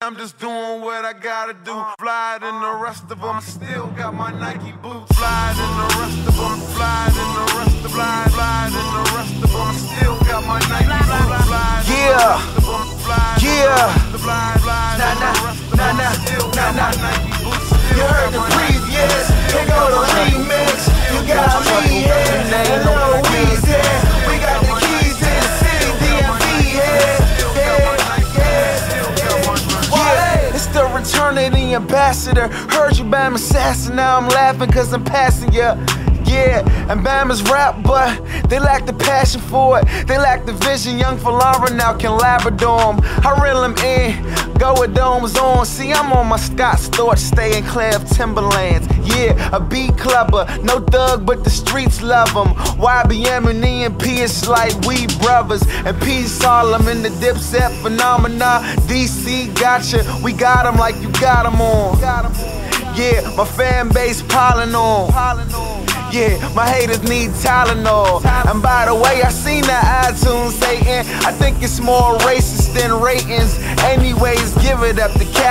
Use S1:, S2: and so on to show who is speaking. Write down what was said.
S1: I'm just doing what I gotta do. Flyer than the rest of them, still got my Nike boots. Flyer than the rest of them, flyer than the rest of them, flyer than the rest of them, still got my Nike boots.
S2: Yeah, yeah. Nah. You heard the previous, here go the remix. You got me here, and Lil Weezy here. We got the keys to the city, DMV here. Yeah, it's the return of the ambassador. Heard you Bam assassin, now I'm laughing cause I'm passing ya. Yeah, and Bama's rap, but they lack the passion for it. They lack the vision. Young Falara now can Labrador 'em. I reel 'em in, go with domes on. See, I'm on my Scott Storch, stay in Clav Timberlands. Yeah, a beat clubber, no thug, but the streets love 'em. YBM and EMP, it's like we brothers. And Peace Harlem in the Dipset phenomena. DC gotcha, we got 'em like you got 'em on. Yeah, my fan base piling on. Yeah, my haters need Tylenol. And by the way, I seen the iTunes saying I think it's more racist than ratings. Anyways, give it up to Cap.